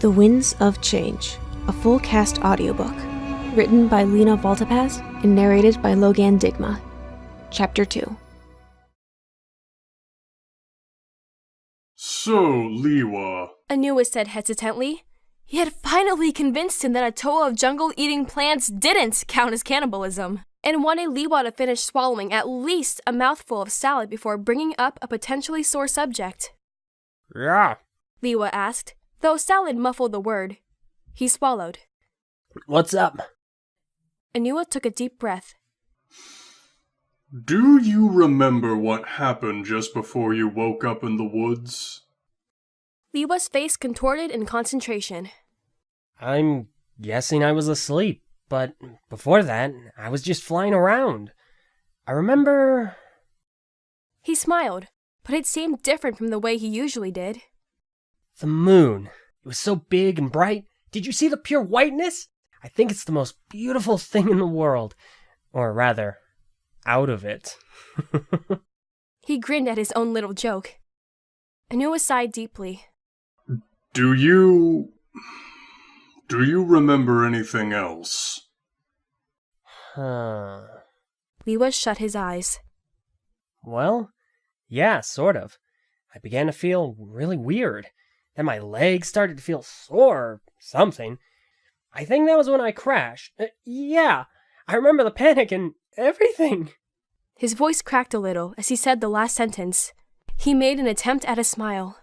The Winds of Change, a full cast audiobook, written by Leena Valtapaz and narrated by Loganne Digma. Chapter 2. So, Lewa, Onua said hesitantly. He had finally convinced him that a toa of jungle-eating plants didn't count as cannibalism, and wanted Lewa to finish swallowing at least a mouthful of salad before bringing up a potentially sore subject. Yeah. Lewa asked, though salad muffled the word. He swallowed. What's up? Onua took a deep breath. do you remember what happened just before you woke up in the woods? Lewa's face contorted in concentration. I'm guessing I was asleep, but before that, I was just flying around. I remember... He smiled, but it seemed different from the way he usually did. The moon. It was so big and bright. Did you see the pure whiteness? I think it's the most beautiful thing in the world. Or rather, out of it. He grinned at his own little joke. Onua sighed deeply. Do you remember anything else? Huh. Lewa shut his eyes. Well, yeah, sort of. I began to feel really weird. Then my legs started to feel sore or something. I think that was when I crashed. Yeah, I remember the panic and everything. His voice cracked a little as he said the last sentence. He made an attempt at a smile.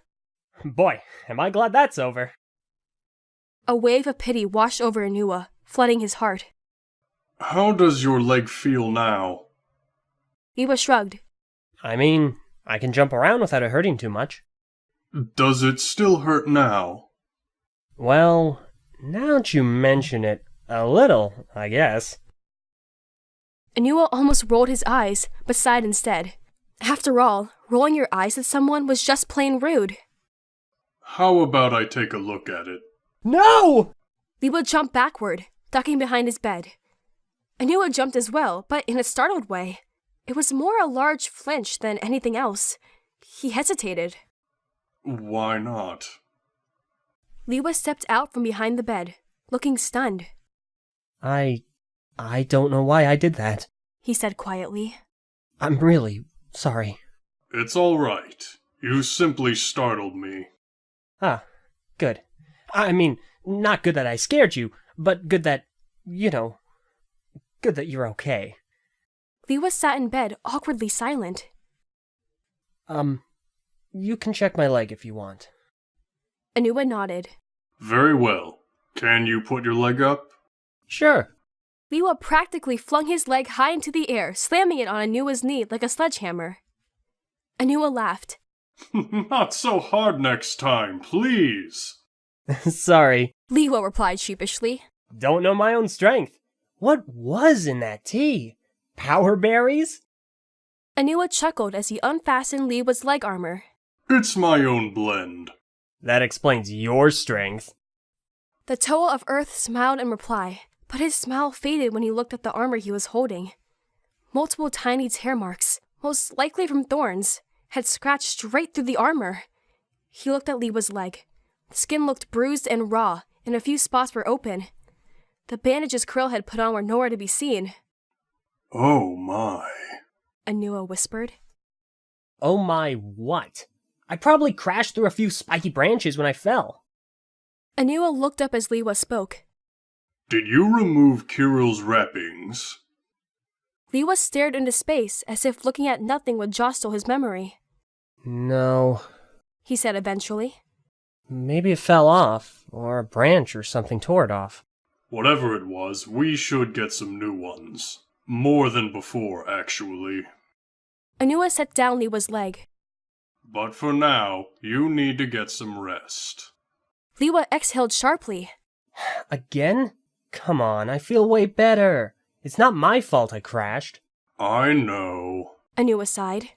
Boy, am I glad that's over. A wave of pity washed over Onua, flooding his heart. How does your leg feel now? Lewa shrugged. I mean, I can jump around without it hurting too much. Does it still hurt now? Well, now that you mention it, a little, I guess. Onua almost rolled his eyes, but sighed instead. After all, rolling your eyes at someone was just plain rude. How about I take a look at it? No! Lewa jumped backward, ducking behind his bed. Onua jumped as well, but in a startled way. It was more a large flinch than anything else. He hesitated. Why not? Lewa stepped out from behind the bed, looking stunned. I don't know why I did that. He said quietly. I'm really sorry. It's all right. You simply startled me. Ah, good. I mean, not good that I scared you, but good that, good that you're okay. Lewa sat in bed, awkwardly silent. You can check my leg if you want. Onua nodded. Very well. Can you put your leg up? Sure. Lewa practically flung his leg high into the air, slamming it on Onua's knee like a sledgehammer. Onua laughed. Not so hard next time, please. Sorry. Lewa replied sheepishly. Don't know my own strength. What was in that tea? Power berries? Onua chuckled as he unfastened Lewa's leg armor. It's my own blend. That explains your strength. The Toa of Earth smiled in reply, but his smile faded when he looked at the armor he was holding. Multiple tiny tear marks, most likely from thorns, had scratched straight through the armor. He looked at Lewa's leg. The skin looked bruised and raw, and a few spots were open. The bandages Krow had put on were nowhere to be seen. Oh my. Onua whispered. Oh my what? I probably crashed through a few spiky branches when I fell. Onua looked up as Lewa spoke. Did you remove Kirill's wrappings? Lewa stared into space as if looking at nothing would jostle his memory. No. He said eventually. Maybe it fell off, or a branch or something tore it off. Whatever it was, we should get some new ones. More than before, actually. Onua set down Lewa's leg. But for now, you need to get some rest. Lewa exhaled sharply. Again? Come on, I feel way better. It's not my fault I crashed. I know. Onua sighed.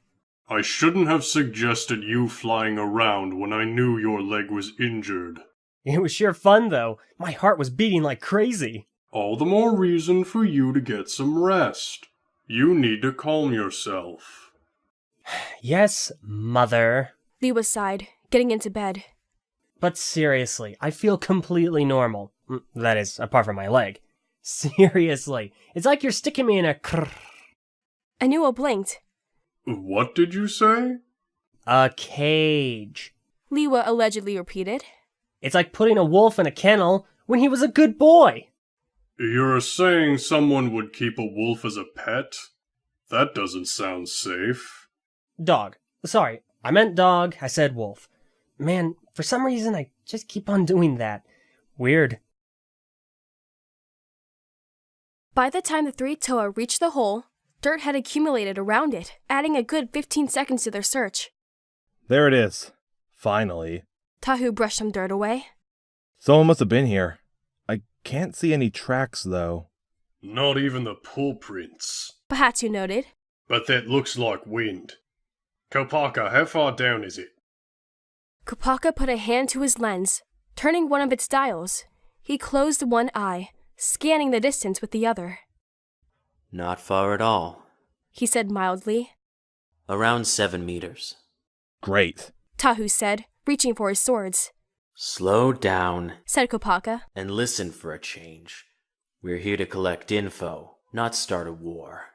I shouldn't have suggested you flying around when I knew your leg was injured. It was sure fun, though. My heart was beating like crazy. All the more reason for you to get some rest. You need to calm yourself. Yes, Mother. Lewa sighed, getting into bed. But seriously, I feel completely normal. That is, apart from my leg. Seriously, it's like you're sticking me in a Onua blinked. What did you say? a cage. Lewa allegedly repeated. It's like putting a wolf in a kennel when he was a good boy. You're saying someone would keep a wolf as a pet? That doesn't sound safe. Dog. Sorry, I meant dog, I said wolf. Man, for some reason I just keep on doing that. Weird. By the time the three Toa reached the hole, dirt had accumulated around it, adding a good 15 seconds to their search. There it is. Finally. Tahu brushed some dirt away. Someone must have been here. I can't see any tracks, though. Not even the paw prints. Pohatu noted. But that looks like wind. Kopaka, how far down is it? Kopaka put a hand to his lens, turning one of its dials. He closed one eye, scanning the distance with the other. Not far at all. He said mildly. Around 7 meters. Great. Tahu said, reaching for his swords. Slow down Said Kopaka. and listen for a change. We're here to collect info, not start a war.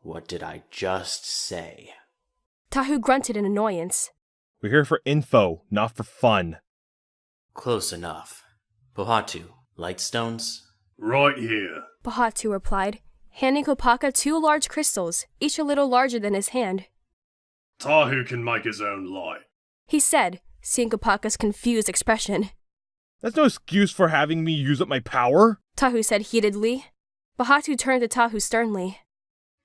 What did I just say? Tahu grunted in annoyance. We're here for info, not for fun. Close enough. Pohatu, lightstones? Right here. Pohatu replied, handing Kopaka 2 large crystals, each a little larger than his hand. Tahu can make his own light. He said, seeing Kopaka's confused expression. That's no excuse for having me use up my power. Tahu said heatedly. Pohatu turned to Tahu sternly.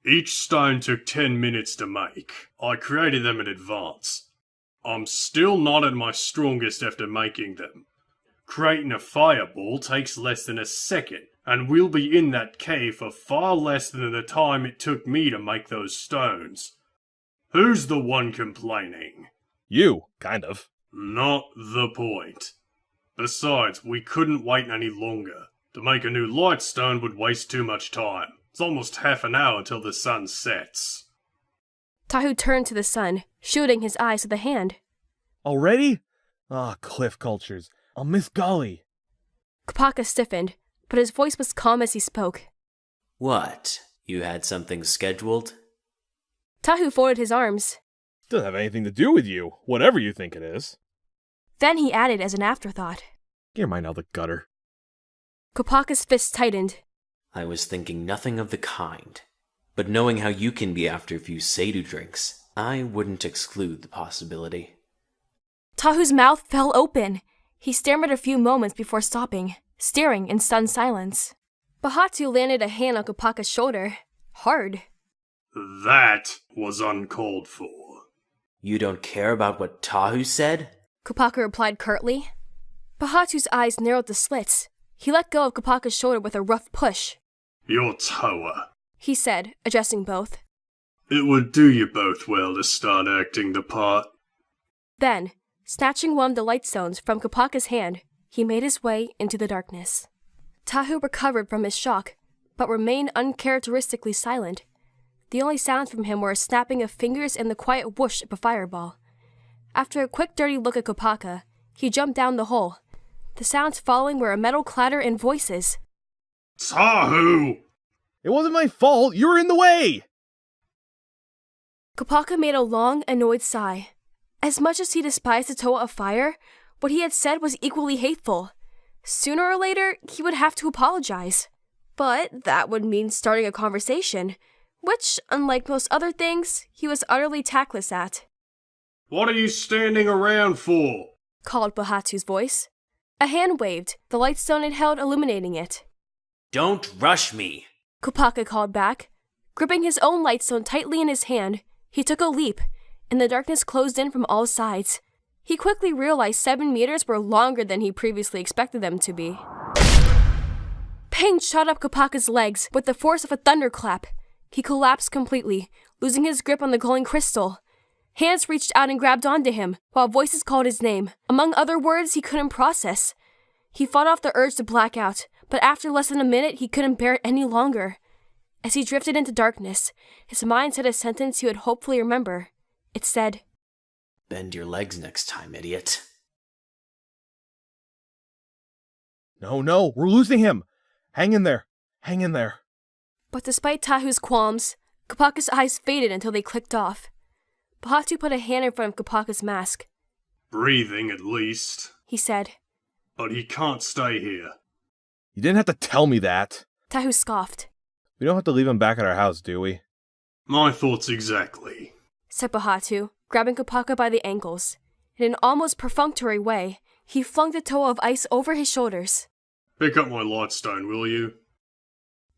Each stone took 10 minutes to make. I created them in advance. I'm still not at my strongest after making them. Creating a fireball takes less than a second, and we'll be in that cave for far less than the time it took me to make those stones. Who's the one complaining? You, kind of. Not the point. Besides, we couldn't wait any longer. To make a new lightstone would waste too much time. It's almost half an hour till the sun sets. Tahu turned to the sun, shielding his eyes with a hand. Already? Cliff cultures. I'll miss Gali. Kopaka stiffened, but his voice was calm as he spoke. What? You had something scheduled? Tahu folded his arms. Doesn't have anything to do with you, whatever you think it is. Then he added as an afterthought. Get your mind out the gutter. Kopaka's fist tightened. I was thinking nothing of the kind. But knowing how you can be after a few Seidu drinks, I wouldn't exclude the possibility. Tahu's mouth fell open. He stammered a few moments before stopping, staring in stunned silence. Pohatu landed a hand on Kopaka's shoulder. Hard. That was uncalled for. You don't care about what Tahu said? Kopaka replied curtly. Pohatu's eyes narrowed to slits. He let go of Kopaka's shoulder with a rough push. You're Toa. He said, addressing both. It would do you both well to start acting the part. Then, snatching one of the lightstones from Kopaka's hand, he made his way into the darkness. Tahu recovered from his shock, but remained uncharacteristically silent. The only sounds from him were a snapping of fingers and the quiet whoosh of a fireball. After a quick dirty look at Kopaka, he jumped down the hole. The sounds following were a metal clatter and voices. Tahu! It wasn't my fault. You were in the way. Kopaka made a long, annoyed sigh. As much as he despised the Toa of Fire, what he had said was equally hateful. Sooner or later, he would have to apologize. But that would mean starting a conversation, which, unlike most other things, he was utterly tactless at. What are you standing around for? Called Pohatu's voice. A hand waved, the lightstone it held illuminating it. Don't rush me! Kopaka called back. Gripping his own lightstone tightly in his hand, he took a leap, and the darkness closed in from all sides. He quickly realized 7 meters were longer than he previously expected them to be. Pain shot up Kopaka's legs with the force of a thunderclap. He collapsed completely, losing his grip on the glowing crystal. Hands reached out and grabbed onto him, while voices called his name, among other words he couldn't process. He fought off the urge to black out, but after less than a minute, he couldn't bear it any longer. As he drifted into darkness, his mind said a sentence he would hopefully remember. It said, Bend your legs next time, idiot. No, we're losing him. Hang in there. Hang in there. But despite Tahu's qualms, Kopaka's eyes faded until they clicked off. Pohatu put a hand in front of Kopaka's mask. Breathing, at least. He said. But he can't stay here. You didn't have to tell me that. Tahu scoffed. We don't have to leave him back at our house, do we? My thoughts exactly, said Pohatu, grabbing Kopaka by the ankles. In an almost perfunctory way, he flung the toa of ice over his shoulders. Pick up my lightstone, will you?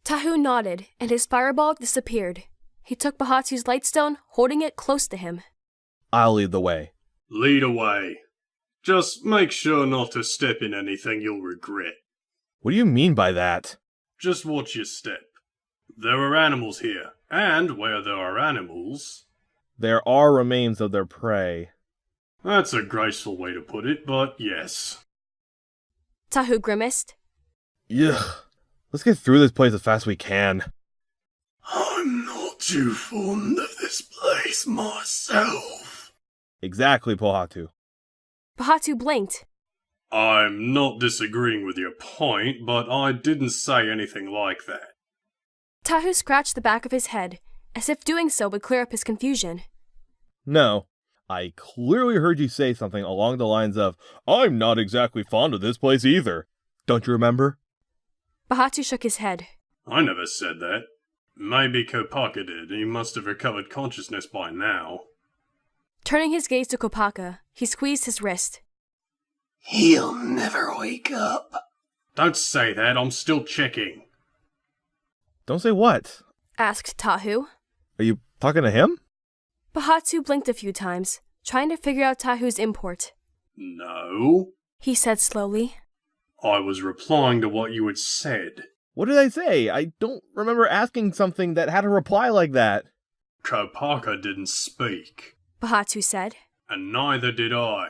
Tahu nodded, and his fireball disappeared. He took Pohatu's lightstone, holding it close to him. I'll lead the way. Lead away. Just make sure not to step in anything you'll regret. What do you mean by that? Just watch your step. There are animals here, and where there are animals... There are remains of their prey. That's a graceful way to put it, but yes. Tahu grimaced. Ugh. Let's get through this place as fast as we can. I'm not too fond of this place myself. Exactly, Pohatu. Pohatu blinked. I'm not disagreeing with your point, but I didn't say anything like that. Tahu scratched the back of his head, as if doing so would clear up his confusion. No. I clearly heard you say something along the lines of, I'm not exactly fond of this place either. Don't you remember? Pohatu shook his head. I never said that. Maybe Kopaka did. He must have recovered consciousness by now. Turning his gaze to Kopaka, he squeezed his wrist. He'll never wake up. Don't say that, I'm still checking. Don't say what? Asked Tahu. Are you talking to him? Pohatu blinked a few times, trying to figure out Tahu's import. No, he said slowly. I was replying to what you had said. What did I say? I don't remember asking something that had a reply like that. Kopaka didn't speak. Pohatu said. And neither did I.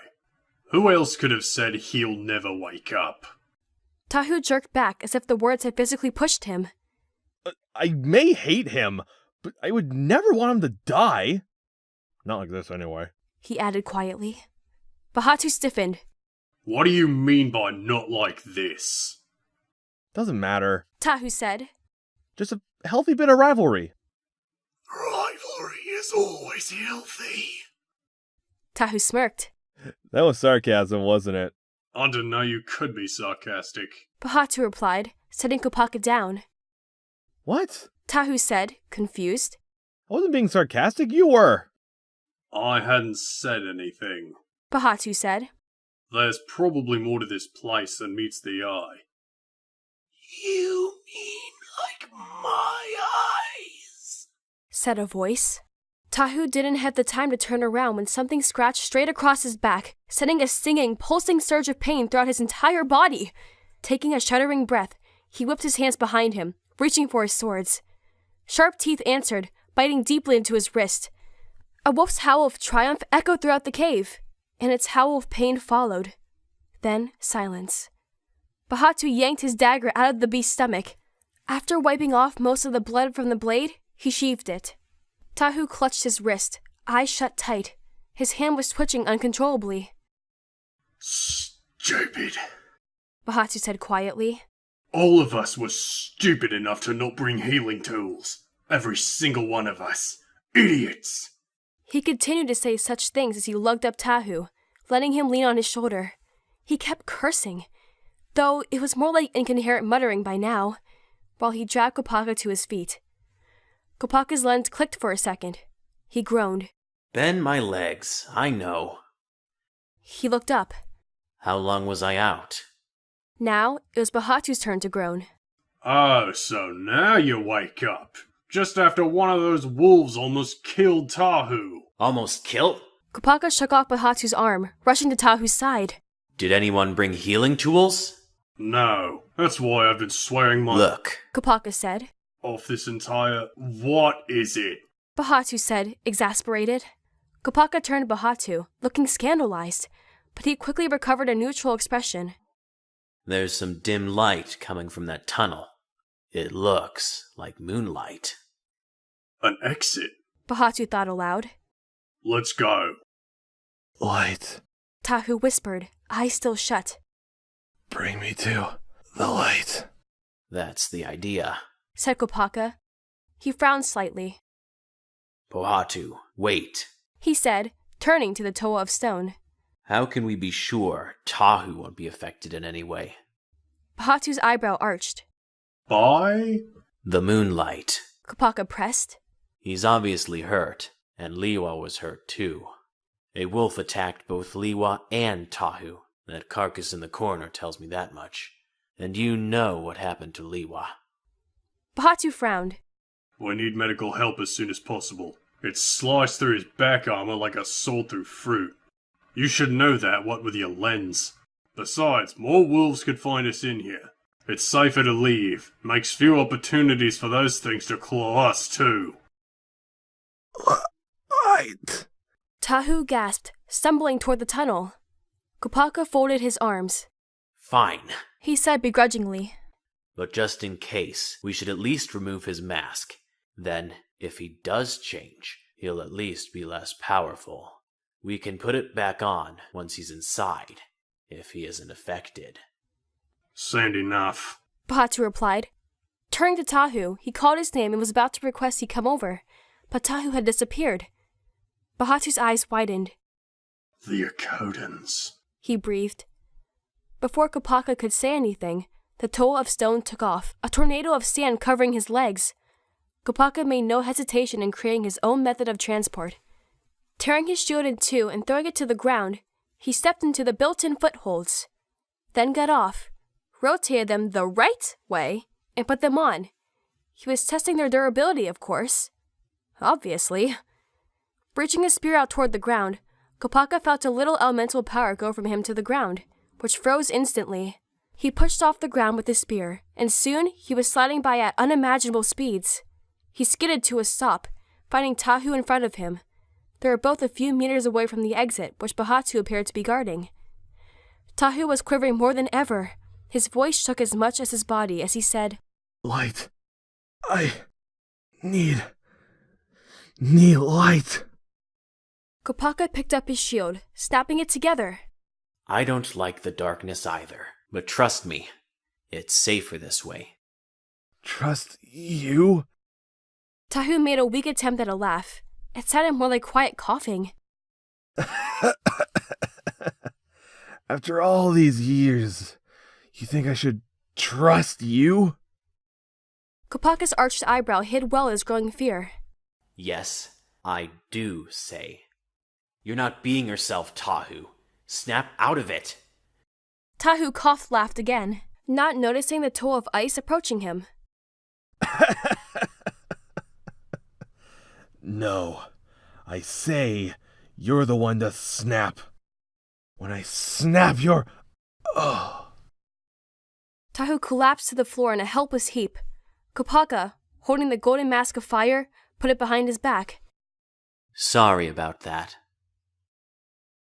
Who else could have said he'll never wake up? Tahu jerked back as if the words had physically pushed him. I may hate him, but I would never want him to die. Not like this, anyway. He added quietly. Pohatu stiffened. What do you mean by not like this? Doesn't matter. Tahu said. Just a healthy bit of rivalry. Rivalry is always healthy. Tahu smirked. That was sarcasm, wasn't it? I didn't know you could be sarcastic. Pohatu replied, setting Kopaka down. What? Tahu said, confused. I wasn't being sarcastic, you were. I hadn't said anything. Pohatu said. There's probably more to this place than meets the eye. You mean like my eyes? Said a voice. Tahu didn't have the time to turn around when something scratched straight across his back, sending a stinging, pulsing surge of pain throughout his entire body. Taking a shuddering breath, he whipped his hands behind him, reaching for his swords. Sharp teeth answered, biting deeply into his wrist. A wolf's howl of triumph echoed throughout the cave, and its howl of pain followed. Then silence. Pohatu yanked his dagger out of the beast's stomach. After wiping off most of the blood from the blade, he sheathed it. Tahu clutched his wrist, eyes shut tight. His hand was twitching uncontrollably. Stupid, Pohatu said quietly. All of us were stupid enough to not bring healing tools. Every single one of us. Idiots! He continued to say such things as he lugged up Tahu, letting him lean on his shoulder. He kept cursing, though it was more like incoherent muttering by now, while he dragged Kopaka to his feet. Kopaka's lens clicked for a second. He groaned. Bend my legs, I know. He looked up. How long was I out? Now, it was Pohatu's turn to groan. Oh, so now you wake up. Just after one of those wolves almost killed Tahu. Almost killed? Kopaka shook off Pohatu's arm, rushing to Tahu's side. Did anyone bring healing tools? No, that's why I've been swearing my... Look, Kopaka said. Off this entire... What is it? Pohatu said, exasperated. Kopaka turned to Pohatu, looking scandalized, but he quickly recovered a neutral expression. There's some dim light coming from that tunnel. It looks like moonlight. An exit? Pohatu thought aloud. Let's go. Light. Tahu whispered, eyes still shut. Bring me to The light. That's the idea. said Kopaka. He frowned slightly. Pohatu, wait. He said, turning to the Toa of Stone. How can we be sure Tahu won't be affected in any way? Pohatu's eyebrow arched. By? The moonlight. Kopaka pressed. He's obviously hurt, and Lewa was hurt too. A wolf attacked both Lewa and Tahu. That carcass in the corner tells me that much. And you know what happened to Lewa. Pohatu frowned. We need medical help as soon as possible. It's sliced through his back armor like a sword through fruit. You should know that, what with your lens. Besides, more wolves could find us in here. It's safer to leave. Makes few opportunities for those things to claw us too. Light. Tahu gasped, stumbling toward the tunnel. Kopaka folded his arms. Fine. He said begrudgingly. But just in case, we should at least remove his mask. Then, if he does change, he'll at least be less powerful. We can put it back on once he's inside, if he isn't affected. Sound enough. Pohatu replied. Turning to Tahu, he called his name and was about to request he come over, but Tahu had disappeared. Pohatu's eyes widened. The Akodans. He breathed. Before Kopaka could say anything, the Toa of Stone took off, a tornado of sand covering his legs. Kopaka made no hesitation in creating his own method of transport. Tearing his shield in two and throwing it to the ground, he stepped into the built-in footholds, then got off, rotated them the right way, and put them on. He was testing their durability, of course. Obviously. Reaching his spear out toward the ground, Kopaka felt a little elemental power go from him to the ground, which froze instantly. He pushed off the ground with his spear, and soon he was sliding by at unimaginable speeds. He skidded to a stop, finding Tahu in front of him. They were both a few meters away from the exit, which Pohatu appeared to be guarding. Tahu was quivering more than ever. His voice shook as much as his body as he said, Light. I need light. Kopaka picked up his shield, snapping it together. I don't like the darkness either, but trust me, it's safer this way. Trust you? Tahu made a weak attempt at a laugh. It sounded more like quiet coughing. After all these years, you think I should trust you? Kopaka's arched eyebrow hid well his growing fear. Yes, I do say. You're not being yourself, Tahu. Snap out of it. Tahu laughed again, not noticing the Toa of Ice approaching him. No, I say you're the one to snap. When I snap your... Oh. Tahu collapsed to the floor in a helpless heap. Kopaka, holding the golden mask of fire, put it behind his back. Sorry about that.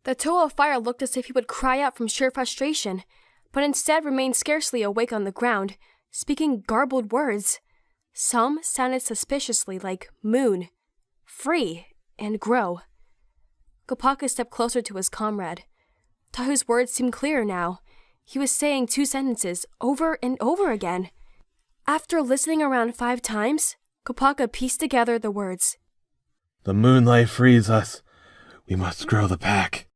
The Toa of Fire looked as if he would cry out from sheer frustration, but instead remained scarcely awake on the ground, speaking garbled words. Some sounded suspiciously like moon, free, and grow. Kopaka stepped closer to his comrade. Tahu's words seemed clearer now. He was saying two sentences over and over again. After listening around 5 times, Kopaka pieced together the words. The moonlight frees us. We must grow the pack.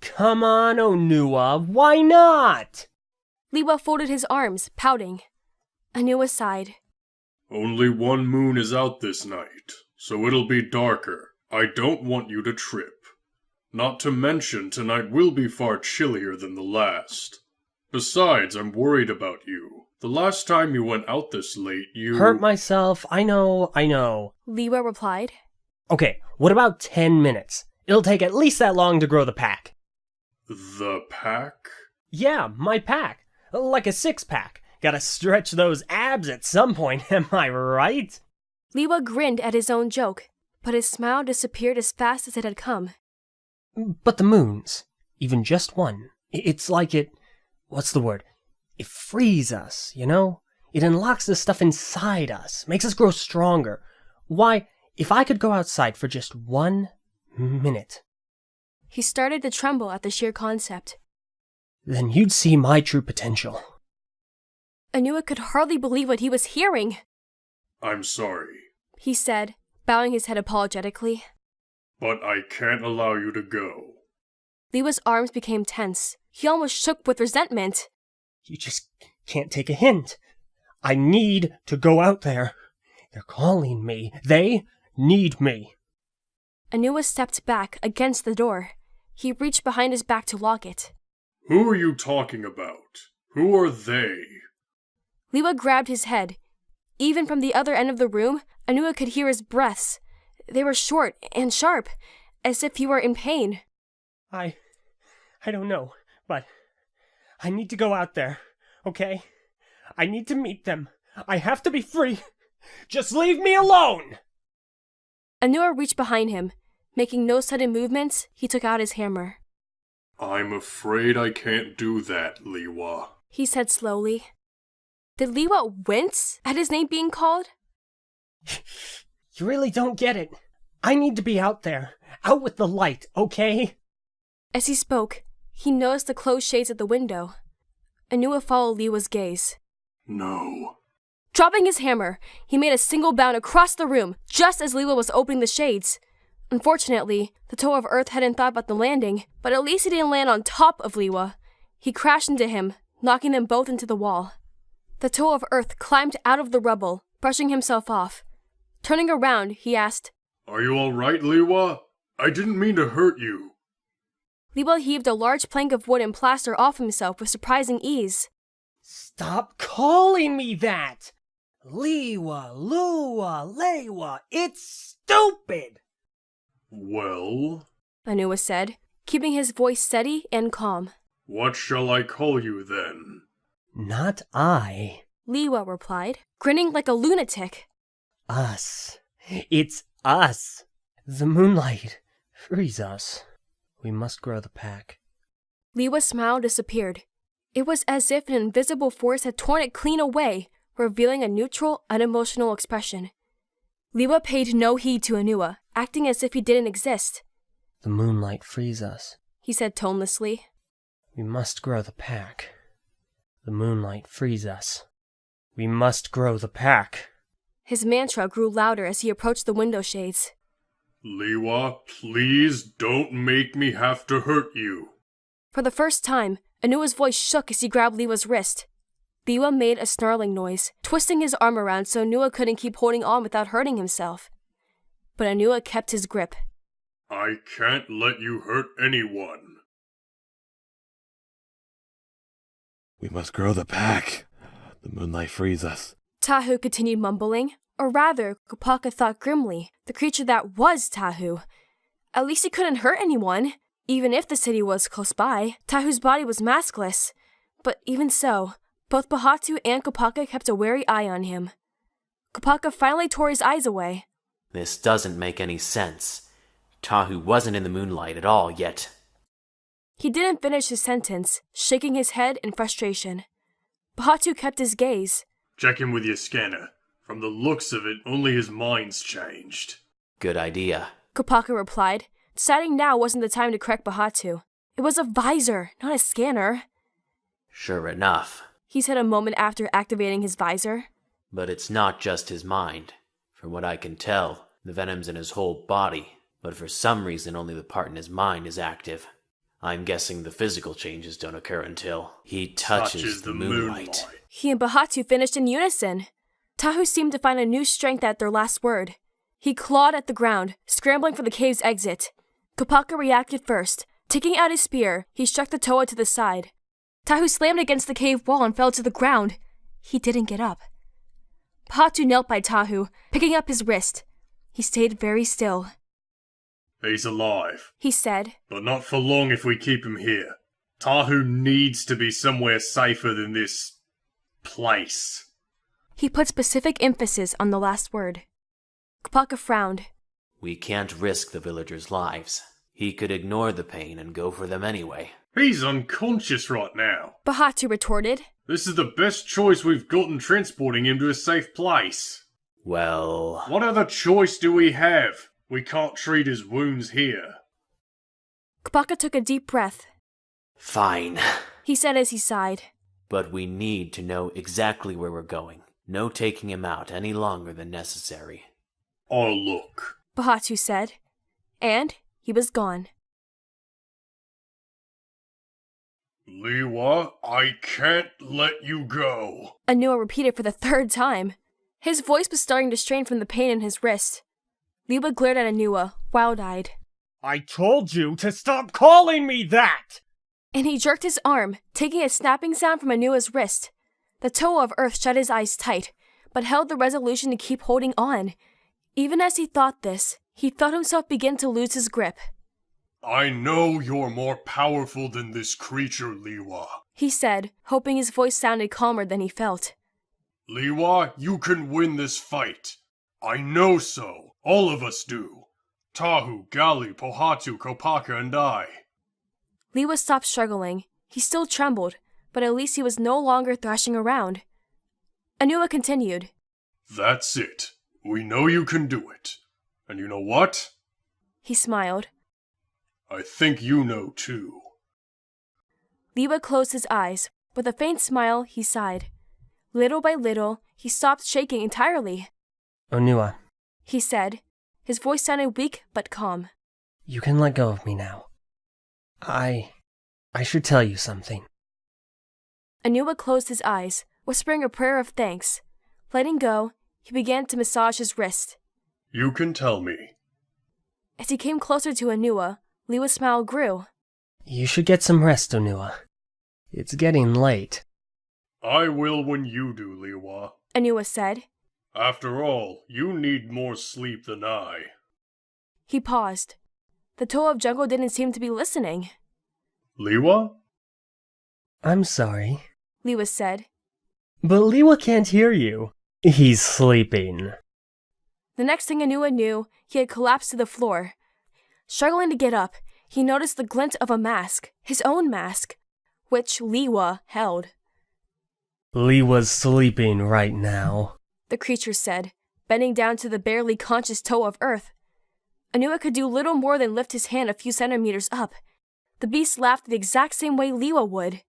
Come on, Onua, why not? Lewa folded his arms, pouting. Onua sighed. Only one moon is out this night, so it'll be darker. I don't want you to trip. Not to mention, tonight will be far chillier than the last. Besides, I'm worried about you. The last time you went out this late, you... Hurt myself, I know. Lewa replied. Okay, what about 10 minutes? It'll take at least that long to grow the pack. The pack? Yeah, my pack. Like a 6-pack. Gotta stretch those abs at some point, am I right? Lewa grinned at his own joke, but his smile disappeared as fast as it had come. But the moons, even just one, it's like it... What's the word? It frees us, you know? It unlocks the stuff inside us, makes us grow stronger. Why, if I could go outside for just 1 minute... He started to tremble at the sheer concept. then you'd see my true potential. Onua could hardly believe what he was hearing. I'm sorry, He said, bowing his head apologetically. but I can't allow you to go. Lewa's arms became tense. He almost shook with resentment. You just can't take a hint. I need to go out there. They're calling me. They need me. Onua stepped back against the door. He reached behind his back to lock it. Who are you talking about? Who are they? Lewa grabbed his head. Even from the other end of the room, Onua could hear his breaths. They were short and sharp, as if he were in pain. I don't know, but I need to go out there, okay? I need to meet them. I have to be free. Just leave me alone! Onua reached behind him. Making no sudden movements, he took out his hammer. I'm afraid I can't do that, Lewa. He said slowly. Did Lewa wince at his name being called? You really don't get it. I need to be out there, out with the light, okay? As he spoke, he noticed the closed shades at the window. Onua followed Lewa's gaze. No. Dropping his hammer, he made a single bound across the room, just as Lewa was opening the shades. Unfortunately, the Toa of Earth hadn't thought about the landing, but at least he didn't land on top of Lewa. He crashed into him, knocking them both into the wall. The Toa of Earth climbed out of the rubble, brushing himself off. Turning around, he asked, Are you alright, Lewa? I didn't mean to hurt you. Lewa heaved a large plank of wood and plaster off himself with surprising ease. Stop calling me that! Lewa, Lua, Lewa, it's stupid! Well, Onua said, keeping his voice steady and calm. what shall I call you then? Not I. Lewa replied, grinning like a lunatic. Us. It's us. The moonlight frees us. We must grow the pack. Lewa's smile disappeared. It was as if an invisible force had torn it clean away, revealing a neutral, unemotional expression. Lewa paid no heed to Onua, acting as if he didn't exist. The moonlight frees us. He said tonelessly. We must grow the pack. The moonlight frees us. We must grow the pack. His mantra grew louder as he approached the window shades. Lewa, please don't make me have to hurt you. For the first time, Onua's voice shook as he grabbed Lewa's wrist. Lewa made a snarling noise, twisting his arm around so Onua couldn't keep holding on without hurting himself. But Onua kept his grip. I can't let you hurt anyone. We must grow the pack. The moonlight frees us. Tahu continued mumbling, or rather, Kopaka thought grimly, the creature that was Tahu. At least he couldn't hurt anyone, even if the city was close by. Tahu's body was maskless. But even so, both Pohatu and Kopaka kept a wary eye on him. Kopaka finally tore his eyes away. This doesn't make any sense. Tahu wasn't in the moonlight at all yet. He didn't finish his sentence, shaking his head in frustration. Pohatu kept his gaze. Check him with your scanner. From the looks of it, only his mind's changed. Good idea. Kopaka replied, deciding now wasn't the time to correct Pohatu. It was a visor, not a scanner. Sure enough. He said a moment after activating his visor. But it's not just his mind. From what I can tell, the venom's in his whole body, but for some reason only the part in his mind is active. I'm guessing the physical changes don't occur until he touches the moonlight. He and Pohatu finished in unison. Tahu seemed to find a new strength at their last word. He clawed at the ground, scrambling for the cave's exit. Kopaka reacted first. Taking out his spear, he struck the Toa to the side. Tahu slammed against the cave wall and fell to the ground. He didn't get up. Pohatu knelt by Tahu, picking up his wrist. He stayed very still. He's alive, He said. but not for long if we keep him here. Tahu needs to be somewhere safer than this place. He put specific emphasis on the last word. Kopaka frowned. We can't risk the villagers' lives. He could ignore the pain and go for them anyway. He's unconscious right now. Pohatu retorted. This is the best choice we've got in transporting him to a safe place. Well, What other choice do we have? We can't treat his wounds here. Kopaka took a deep breath. fine. he said as he sighed. But we need to know exactly where we're going. No taking him out any longer than necessary. I'll look. Pohatu said. And he was gone. Lewa, I can't let you go. Onua repeated for the third time. His voice was starting to strain from the pain in his wrist. Lewa glared at Onua, wild-eyed. I told you to stop calling me that! And he jerked his arm, taking a snapping sound from Onua's wrist. The Toa of Earth shut his eyes tight, but held the resolution to keep holding on. Even as he thought this, he felt himself begin to lose his grip. I know you're more powerful than this creature, Lewa. He said, hoping his voice sounded calmer than he felt. Lewa, you can win this fight. I know so. All of us do. Tahu, Gali, Pohatu, Kopaka, and I. Lewa stopped struggling. He still trembled, but at least he was no longer thrashing around. Onua continued. That's it. We know you can do it. And you know what? He smiled. I think you know too. Lewa closed his eyes. With a faint smile, he sighed. Little by little, he stopped shaking entirely. Onua, He said. His voice sounded weak but calm. you can let go of me now. I should tell you something. Onua closed his eyes, whispering a prayer of thanks. Letting go, he began to massage his wrist. You can tell me. As he came closer to Onua, Lewa's smile grew. You should get some rest, Onua. It's getting late. I will when you do, Lewa. Onua said. After all, you need more sleep than I. He paused. The Toa of Jungle didn't seem to be listening. Lewa? I'm sorry, Lewa said. but Lewa can't hear you. He's sleeping. The next thing Onua knew, he had collapsed to the floor. Struggling to get up, he noticed the glint of a mask, his own mask, which Lewa held. Lewa's sleeping right now. The creature said, bending down to the barely conscious Toa of Earth. Onua could do little more than lift his hand a few centimeters up. The beast laughed the exact same way Lewa would.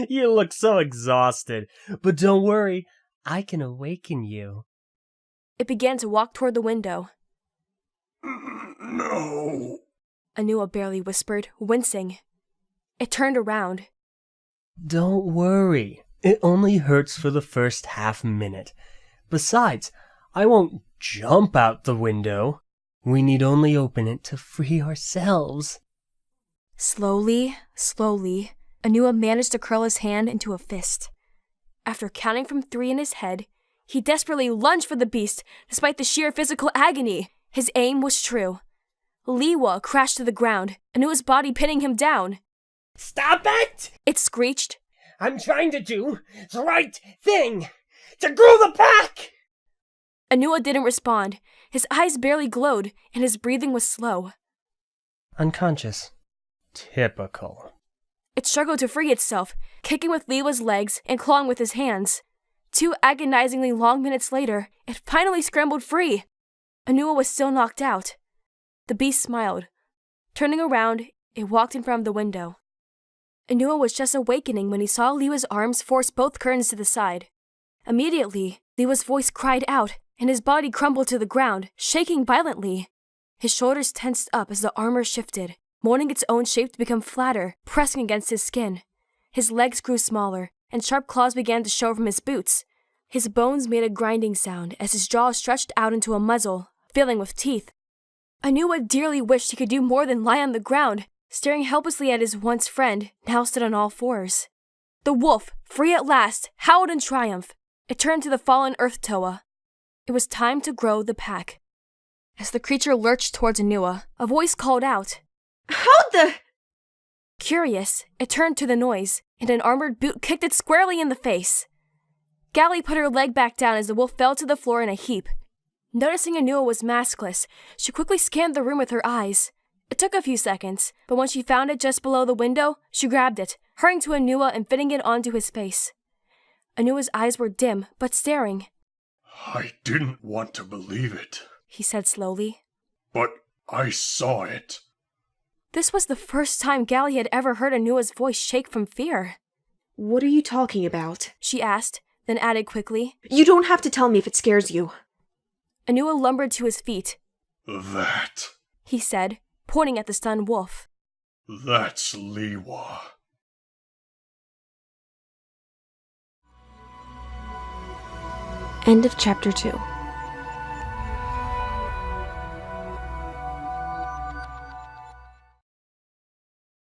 You look so exhausted, but don't worry, I can awaken you. It began to walk toward the window. No. Onua barely whispered, wincing. It turned around. Don't worry, it only hurts for the first half minute. Besides, I won't jump out the window. We need only open it to free ourselves. Slowly, Onua managed to curl his hand into a fist. After counting from 3 in his head, he desperately lunged for the beast despite the sheer physical agony. His aim was true. Lewa crashed to the ground, Onua's body pinning him down. Stop it! It screeched. I'm trying to do the right thing! To grow the pack! Onua didn't respond. His eyes barely glowed, and his breathing was slow. Unconscious. Typical. It struggled to free itself, kicking with Lewa's legs and clawing with his hands. 2 agonizingly long minutes later, it finally scrambled free. Onua was still knocked out. The beast smiled. Turning around, it walked in front of the window. Onua was just awakening when he saw Lewa's arms force both curtains to the side. Immediately, Lewa's voice cried out, and his body crumbled to the ground, shaking violently. His shoulders tensed up as the armor shifted, molding its own shape to become flatter, pressing against his skin. His legs grew smaller, and sharp claws began to show from his boots. His bones made a grinding sound as his jaw stretched out into a muzzle, filling with teeth. Onua dearly wished he could do more than lie on the ground, staring helplessly at his once friend, now stood on all fours. The wolf, free at last, howled in triumph. It turned to the fallen Earth Toa. It was time to grow the pack. As the creature lurched towards Onua, a voice called out. How the... Curious, it turned to the noise, and an armored boot kicked it squarely in the face. Gali put her leg back down as the wolf fell to the floor in a heap. Noticing Onua was maskless, she quickly scanned the room with her eyes. It took a few seconds, but when she found it just below the window, she grabbed it, hurrying to Onua and fitting it onto his face. Onua's eyes were dim, but staring. I didn't want to believe it, He said slowly. but I saw it. This was the first time Gali had ever heard Onua's voice shake from fear. What are you talking about? She asked, then added quickly. You don't have to tell me if it scares you. Onua lumbered to his feet. That. He said, pointing at the stunned wolf. That's Lewa. End of chapter 2.